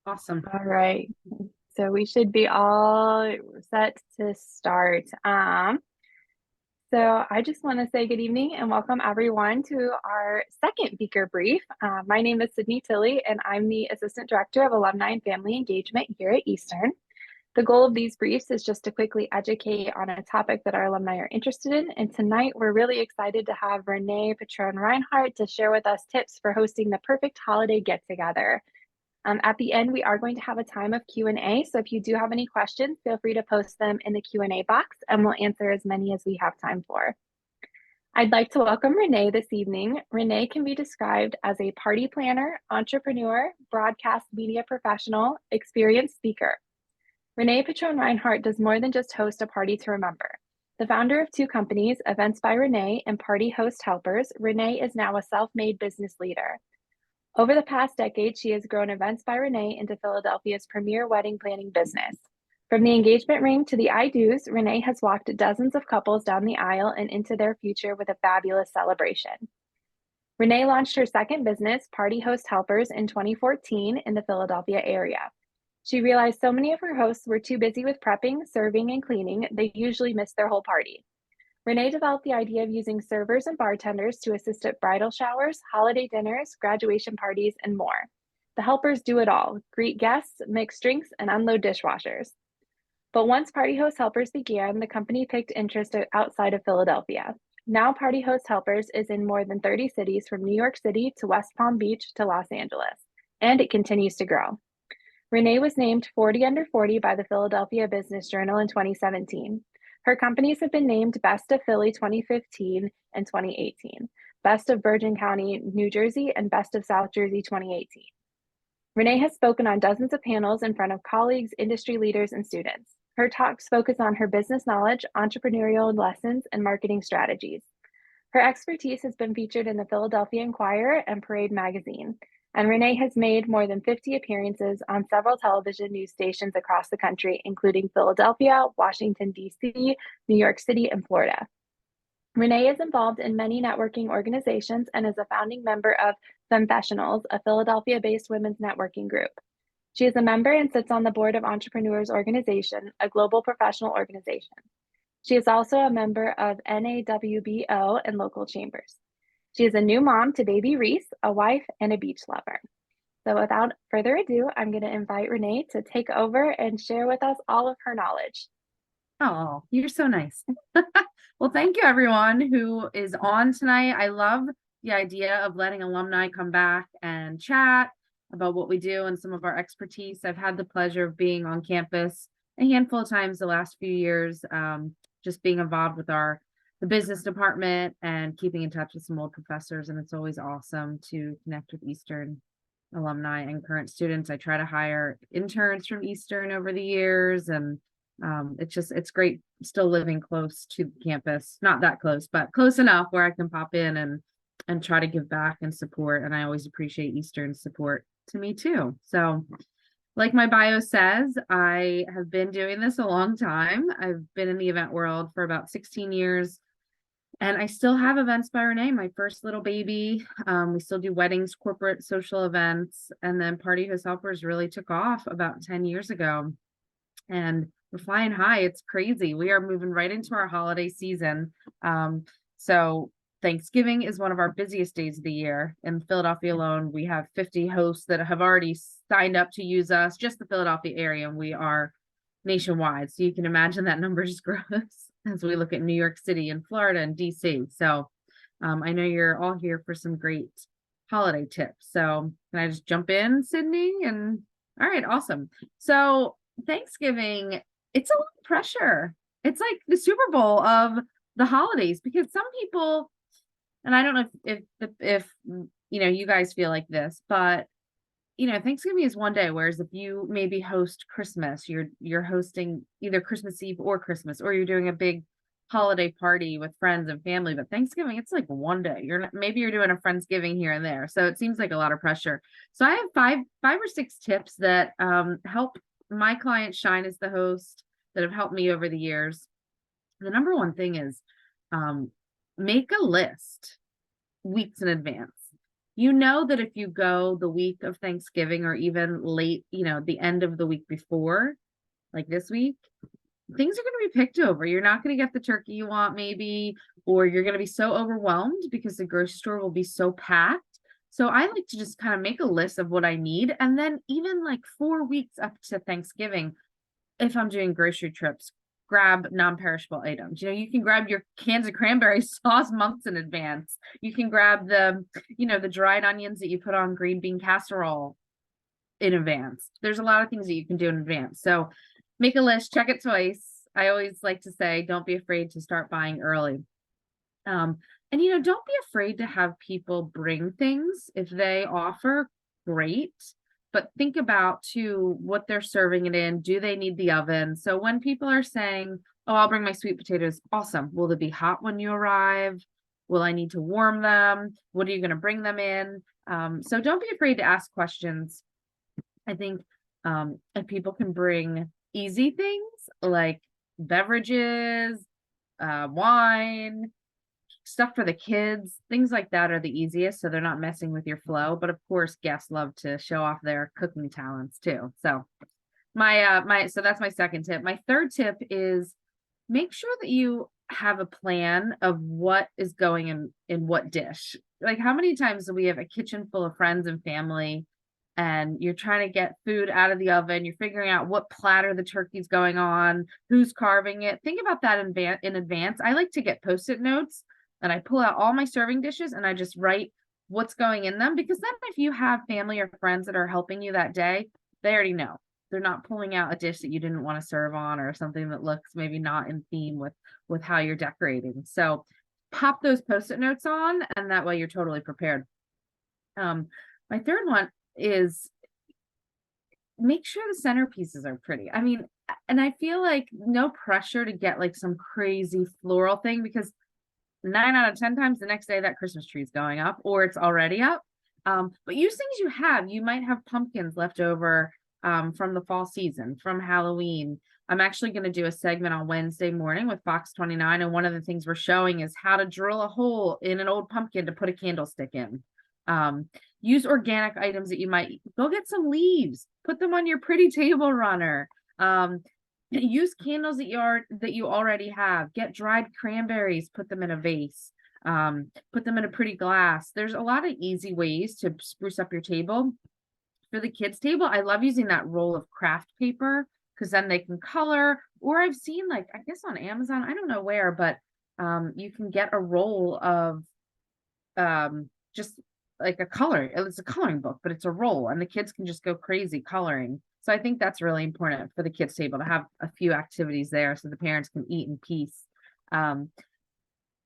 Awesome. All right. So we should be all set to start. So I just want to say good evening and welcome everyone to our second Beaker Brief. My name is Sydney Tilley, and I'm the Assistant Director of Alumni and Family Engagement here at Eastern. The goal of these briefs is just to quickly educate on a topic that our alumni are interested in. And tonight, we're really excited to have Renee Patrone Rhinehart to share with us tips for hosting the perfect holiday get-together. At the end, we are going to have a time of Q&A. So if you do have any questions, feel free to post them in the Q&A box and we'll answer as many as we have time for. I'd like to welcome Renee this evening. Renee can be described as a party planner, entrepreneur, broadcast media professional, experienced speaker. Renee Patrone Rhinehart does more than just host a party to remember. The founder of two companies, Events by Renee and Party Host Helpers, Renee is now a self-made business leader. Over the past decade, she has grown Events by Renee into Philadelphia's premier wedding planning business. From the engagement ring to the I-dos, Renee has walked dozens of couples down the aisle and into their future with a fabulous celebration. Renee launched her second business, Party Host Helpers, in 2014 in the Philadelphia area. She realized so many of her hosts were too busy with prepping, serving, and cleaning, they usually missed their whole party. Renee developed the idea of using servers and bartenders to assist at bridal showers, holiday dinners, graduation parties, and more. The helpers do it all: greet guests, mix drinks, and unload dishwashers. But once Party Host Helpers began, the company picked interest outside of Philadelphia. Now, Party Host Helpers is in more than 30 cities from New York City to West Palm Beach to Los Angeles, and it continues to grow. Renee was named 40 Under 40 by the Philadelphia Business Journal in 2017. Her companies have been named Best of Philly 2015 and 2018, Best of Bergen County, New Jersey, and Best of South Jersey 2018. Renee has spoken on dozens of panels in front of colleagues, industry leaders, and students. Her talks focus on her business knowledge, entrepreneurial lessons, and marketing strategies. Her expertise has been featured in the Philadelphia Inquirer and Parade magazine, and Renee has made more than 50 appearances on several television news stations across the country, including Philadelphia, Washington, D.C., New York City, and Florida. Renee is involved in many networking organizations and is a founding member of Femfessionals, a Philadelphia-based women's networking group. She is a member and sits on the board of Entrepreneurs Organization, a global professional organization. She is also a member of NAWBO and local chambers. She is a new mom to baby Reese, a wife, and a beach lover. So without further ado, I'm going to invite Renee to take over and share with us all of her knowledge. Oh, you're so nice. Well, thank you everyone who is on tonight. I love the idea of letting alumni come back and chat about what we do and some of our expertise. I've had the pleasure of being on campus a handful of times the last few years, just being involved with the business department and keeping in touch with some old professors. And it's always awesome to connect with Eastern alumni and current students. I try to hire interns from Eastern over the years, and it's great still living close to campus, not that close, but close enough where I can pop in and try to give back and support. And I always appreciate Eastern's support to me too. So like my bio says, I have been doing this a long time. I've been in the event world for about 16 years. And I still have Events by Renee, my first little baby. We still do weddings, corporate, social events, and then Party Host Helpers really took off about 10 years ago. And we're flying high. It's crazy. We are moving right into our holiday season. So Thanksgiving is one of our busiest days of the year. In Philadelphia alone, we have 50 hosts that have already signed up to use us, just the Philadelphia area, and we are nationwide. So you can imagine that number just grows as we look at New York City and Florida and DC. So I know you're all here for some great holiday tips. So can I just jump in, Sydney? And all right, awesome. So Thanksgiving, it's a lot of pressure. It's like the Super Bowl of the holidays because some people, and I don't know if you guys feel like this, but Thanksgiving is one day, whereas if you maybe host Christmas, you're hosting either Christmas Eve or Christmas, or you're doing a big holiday party with friends and family. But Thanksgiving, it's like one day. Maybe you're doing a Friendsgiving here and there. So it seems like a lot of pressure. So I have five or six tips that help my clients shine as the host that have helped me over the years. The number one thing is make a list weeks in advance. you know that if you go the week of Thanksgiving or even late, the end of the week before, like this week, things are going to be picked over. You're not going to get the turkey you want, maybe, or you're going to be so overwhelmed because the grocery store will be so packed. So I like to just kind of make a list of what I need. And then even like 4 weeks up to Thanksgiving, if I'm doing grocery trips, grab non-perishable items. You can grab your cans of cranberry sauce months in advance. You can grab the dried onions that you put on green bean casserole in advance. There's a lot of things that you can do in advance. So make a list, check it twice. I always like to say, don't be afraid to start buying early. And don't be afraid to have people bring things. If they offer, great. But think about too what they're serving it in. Do they need the oven? So when people are saying, oh, I'll bring my sweet potatoes, awesome. Will they be hot when you arrive? Will I need to warm them? What are you going to bring them in? So don't be afraid to ask questions. I think if people can bring easy things like beverages, wine, stuff for the kids, things like that are the easiest, so they're not messing with your flow. But of course, guests love to show off their cooking talents too. So so that's my second tip. My third tip is make sure that you have a plan of what is going in what dish. Like, how many times do we have a kitchen full of friends and family, and you're trying to get food out of the oven, you're figuring out what platter the turkey's going on, who's carving it. Think about that in advance. I like to get post-it notes, and I pull out all my serving dishes and I just write what's going in them, because then if you have family or friends that are helping you that day, they already know. They're not pulling out a dish that you didn't want to serve on, or something that looks maybe not in theme with how you're decorating. So pop those post-it notes on, and that way you're totally prepared. My third one is make sure the centerpieces are pretty. I mean, and I feel like no pressure to get like some crazy floral thing, because 9 out of 10 times the next day that Christmas tree is going up or it's already up. But use things you have. You might have pumpkins left over from the fall season, from Halloween. I'm actually going to do a segment on Wednesday morning with Fox 29, and one of the things we're showing is how to drill a hole in an old pumpkin to put a candlestick in. Use organic items that you might go get some leaves, put them on your pretty table runner. Use candles that you already have. Get dried cranberries, put them in a vase, put them in a pretty glass. There's a lot of easy ways to spruce up your table. For the kids' table, I love using that roll of craft paper, because then they can color. Or I've seen, like, I guess on Amazon, I don't know where, but you can get a roll of just like it's a coloring book, but it's a roll, and the kids can just go crazy coloring. So I think that's really important for the kids' table to have a few activities there so the parents can eat in peace.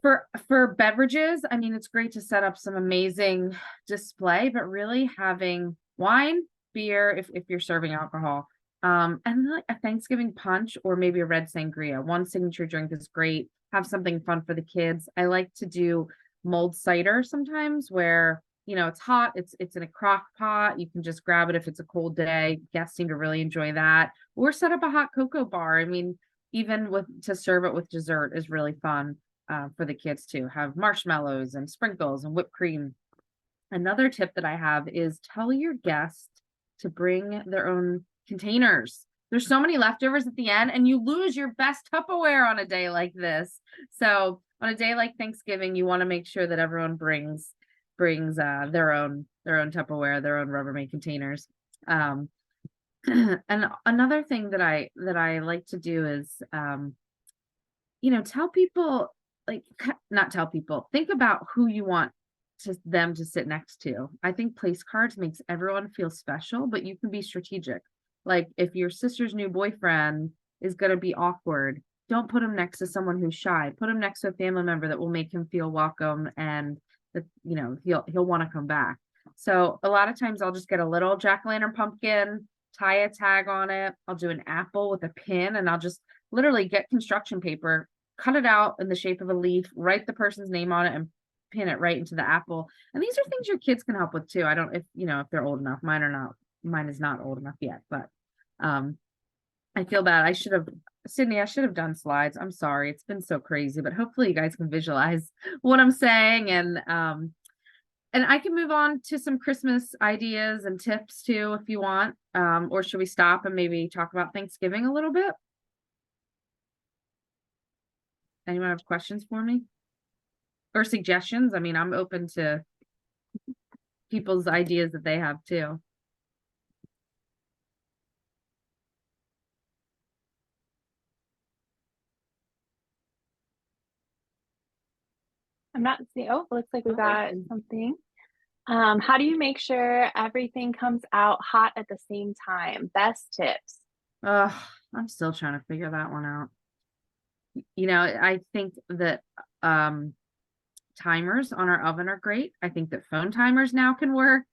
For beverages, I mean, it's great to set up some amazing display, but really having wine, beer, if you're serving alcohol, and like a Thanksgiving punch or maybe a red sangria. One signature drink is great. Have something fun for the kids. I like to do mulled cider sometimes, where it's hot, it's in a crock pot, you can just grab it if it's a cold day. Guests seem to really enjoy that. Or set up a hot cocoa bar. I mean, even to serve it with dessert is really fun for the kids too. Have marshmallows and sprinkles and whipped cream. Another tip that I have is tell your guests to bring their own containers. There's so many leftovers at the end, and you lose your best Tupperware on a day like this. So on a day like Thanksgiving, you want to make sure that everyone brings their own Tupperware, their own Rubbermaid containers. And another thing that I like to do is tell people, like, not tell people, think about who you want them to sit next to. I think place cards makes everyone feel special, but you can be strategic. Like, if your sister's new boyfriend is going to be awkward, don't put him next to someone who's shy. Put him next to a family member that will make him feel welcome, and that he'll want to come back. So a lot of times I'll just get a little jack-o'-lantern pumpkin, tie a tag on it. I'll do an apple with a pin, and I'll just literally get construction paper, cut it out in the shape of a leaf, write the person's name on it, and pin it right into the apple. And these are things your kids can help with too. I don't, if they're old enough. Mine is not old enough yet, but I feel bad. Sydney, I should have done slides. I'm sorry. It's been so crazy, but hopefully you guys can visualize what I'm saying. And And I can move on to some Christmas ideas and tips too, if you want. Or should we stop and maybe talk about Thanksgiving a little bit? Anyone have questions for me? Or suggestions? I mean, I'm open to people's ideas that they have too. I'm not seeing, oh, looks like we Oh, got something. How do you make sure everything comes out hot at the same time? Best tips. I'm still trying to figure that one out. I think that timers on our oven are great. I think that phone timers now can work.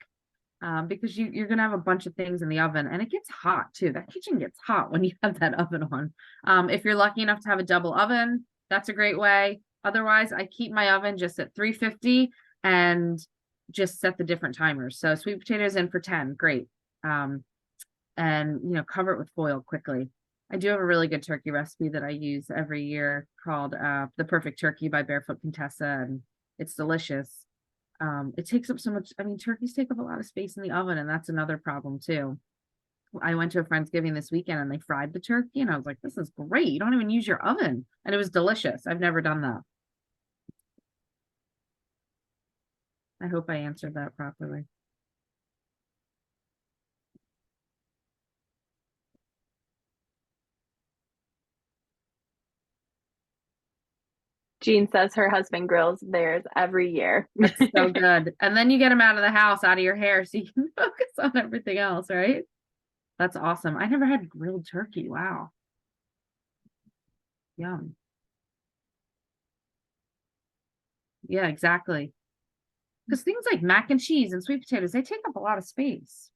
Because you're gonna have a bunch of things in the oven and it gets hot too. That kitchen gets hot when you have that oven on. If you're lucky enough to have a double oven, that's a great way. Otherwise, I keep my oven just at 350 and just set the different timers. So sweet potatoes in for 10, great. And cover it with foil quickly. I do have a really good turkey recipe that I use every year called The Perfect Turkey by Barefoot Contessa, and it's delicious. It takes up so much. I mean, turkeys take up a lot of space in the oven, and that's another problem too. I went to a Friendsgiving this weekend and they fried the turkey, and I was like, this is great. You don't even use your oven. And it was delicious. I've never done that. I hope I answered that properly. Jean says her husband grills theirs every year. That's so good. And then you get them out of the house, out of your hair, so you can focus on everything else, right? That's awesome. I never had grilled turkey. Wow. Yum. Yeah, exactly. Because things like mac and cheese and sweet potatoes, they take up a lot of space.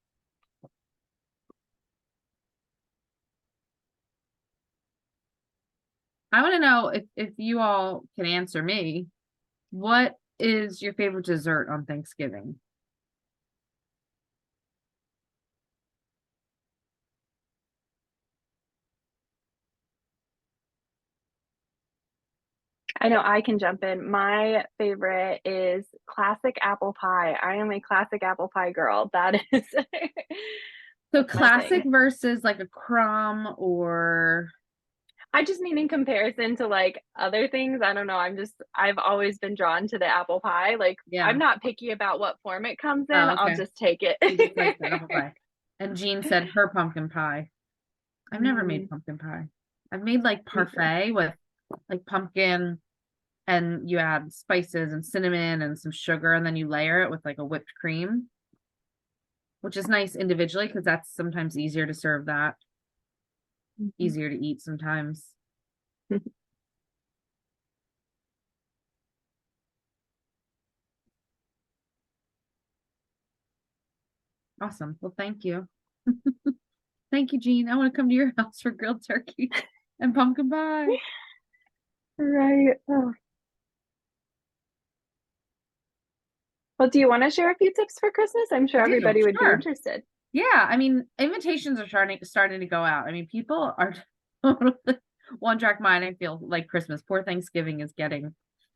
I want to know if you all can answer me. What is your favorite dessert on Thanksgiving? I know I can jump in. My favorite is classic apple pie. I am a classic apple pie girl. That is So that's my classic thing. versus like a crumb or I just mean in comparison to like other things. I don't know. I've always been drawn to the apple pie. Like yeah. I'm not picky about what form it comes in. Oh, I'll okay. just take it. She just likes the apple pie. And Jean said her pumpkin pie. I've never made Mm, pumpkin pie. I've made like me too. parfait with like pumpkin and you add spices and cinnamon and some sugar and then you layer it with like a whipped cream, which is nice individually because that's sometimes easier to serve that, Mhm. easier to eat sometimes. Awesome. Well, thank you. Thank you, Jean. I want to come to your house for grilled turkey and pumpkin pie. Right. Oh. Well, do you want to share a few tips for Christmas? I'm sure I do, everybody would be sure. interested. Yeah, I mean, invitations are starting to go out. I mean, people are one track mind. I feel like Christmas, poor Thanksgiving is getting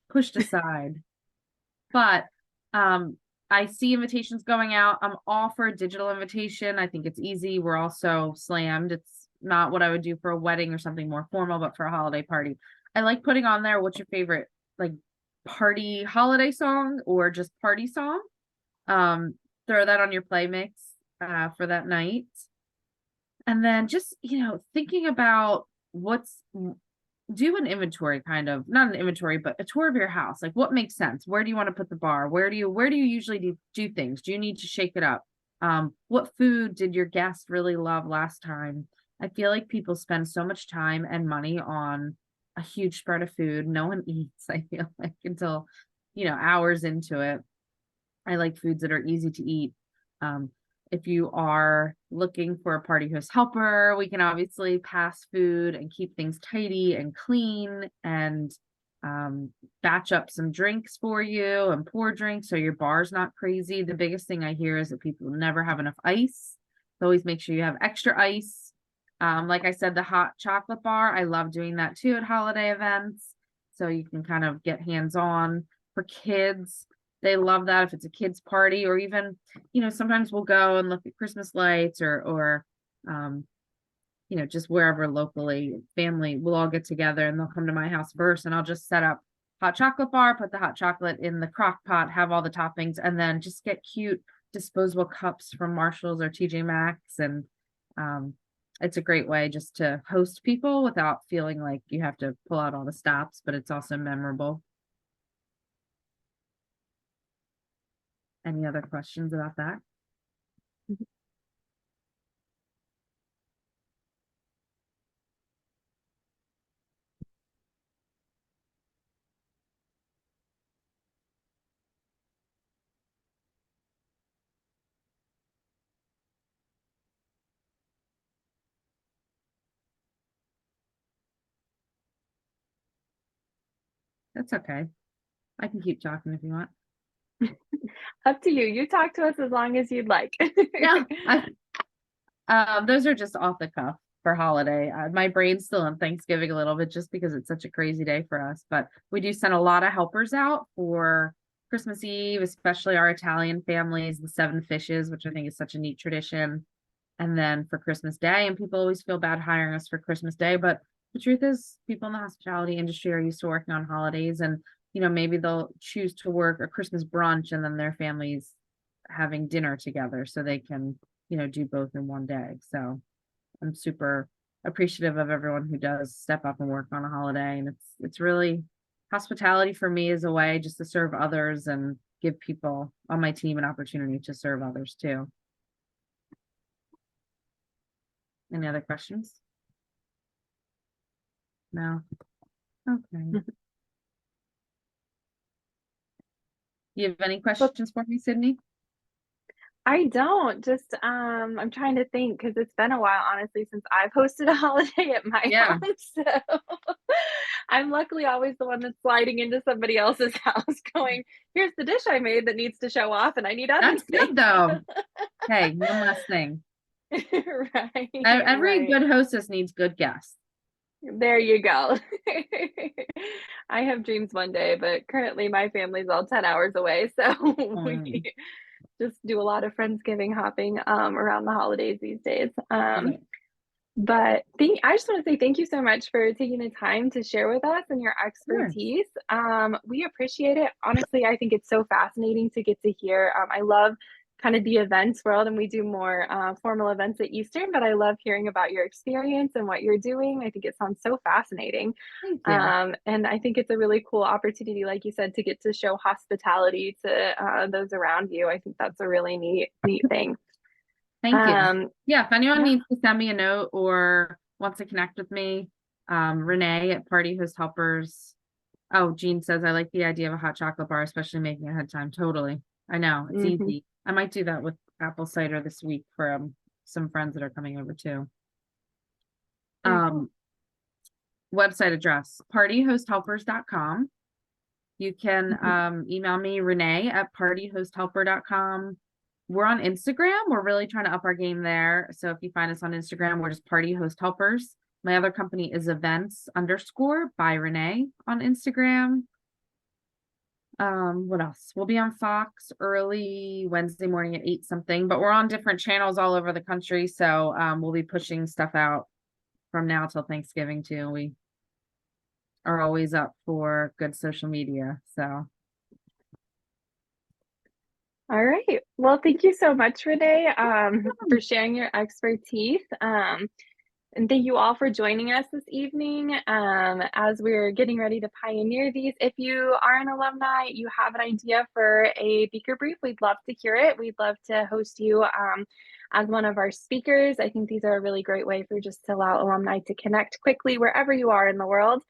pushed aside. But I see invitations going out. I'm all for a digital invitation. I think it's easy. We're also slammed. It's not what I would do for a wedding or something more formal, but for a holiday party. I like putting on there what's your favorite like party holiday song or just party song. Um, throw that on your play mix for that night. And then just, thinking about do an inventory kind of, not an inventory, but a tour of your house. Like what makes sense? Where do you want to put the bar? Where do you usually do things? Do you need to shake it up? What food did your guest really love last time? I feel like people spend so much time and money on a huge spread of food. No one eats, I feel like, until, hours into it. I like foods that are easy to eat. Um, if you are looking for a party host helper, we can obviously pass food and keep things tidy and clean and batch up some drinks for you and pour drinks so your bar's not crazy. The biggest thing I hear is that people never have enough ice. So always make sure you have extra ice. Like I said, the hot chocolate bar, I love doing that too at holiday events. So you can kind of get hands on. For kids, they love that if it's a kids party, or even, sometimes we'll go and look at Christmas lights or just wherever locally, family will all get together and they'll come to my house first, and I'll just set up hot chocolate bar, put the hot chocolate in the crock pot, have all the toppings, and then just get cute disposable cups from Marshalls or TJ Maxx. And it's a great way just to host people without feeling like you have to pull out all the stops, but it's also memorable. Any other questions about that? That's okay. I can keep talking if you want. Up to you. You talk to us as long as you'd like. No, those are just off the cuff for holiday. My brain's still on Thanksgiving a little bit just because it's such a crazy day for us, but we do send a lot of helpers out for Christmas Eve, especially our Italian families, the 7 fishes, which I think is such a neat tradition. And then for Christmas Day, and people always feel bad hiring us for Christmas Day, but the truth is people in the hospitality industry are used to working on holidays, and maybe they'll choose to work a Christmas brunch and then their families having dinner together so they can, do both in one day. So I'm super appreciative of everyone who does step up and work on a holiday. And it's really, hospitality for me is a way just to serve others and give people on my team an opportunity to serve others too. Any other questions? No. Okay. You have any questions for me, Sydney? I don't. Just I'm trying to think because it's been a while, honestly, since I've hosted a holiday at my Yeah. home. So I'm luckily always the one that's sliding into somebody else's house going, here's the dish I made that needs to show off and I need other That's things. good though. Hey, one last thing. Right. Every Right. good hostess needs good guests. There you go. I have dreams one day, but currently my family's all 10 hours away. So we just do a lot of Friendsgiving hopping around the holidays these days. Okay. But I just want to say thank you so much for taking the time to share with us and your Sure. expertise. We appreciate it. Honestly, I think it's so fascinating to get to hear. I love kind of the events world, and we do more formal events at Eastern, but I love hearing about your experience and what you're doing. I think it sounds so fascinating. Thank you. And I think it's a really cool opportunity, like you said, to get to show hospitality to those around you. I think that's a really neat thing. Thank you. Yeah, if anyone Yeah. needs to send me a note or wants to connect with me, Renee at Party Host Helpers. Oh, Jean says, I like the idea of a hot chocolate bar, especially making it ahead of time. Totally. I know, it's easy. I might do that with apple cider this week for some friends that are coming over too. Website address, partyhosthelpers.com. You can email me, Renee at partyhosthelper.com. We're on Instagram. We're really trying to up our game there. So if you find us on Instagram, we're just Party Host Helpers. My other company is events_ by Renee on Instagram. What else? We'll be on Fox early Wednesday morning at 8 something, but we're on different channels all over the country. So we'll be pushing stuff out from now till Thanksgiving too. We are always up for good social media. So All right. Well, thank you so much, Renee, for sharing your expertise. And thank you all for joining us this evening as we're getting ready to pioneer these. If you are an alumni, you have an idea for a beaker brief, we'd love to hear it. We'd love to host you as one of our speakers. I think these are a really great way for just to allow alumni to connect quickly wherever you are in the world.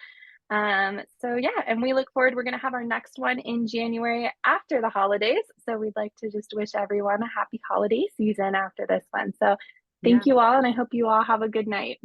So yeah, and we look forward. We're going to have our next one in January after the holidays. So we'd like to just wish everyone a happy holiday season after this one. So thank you all, and I hope you all have a good night.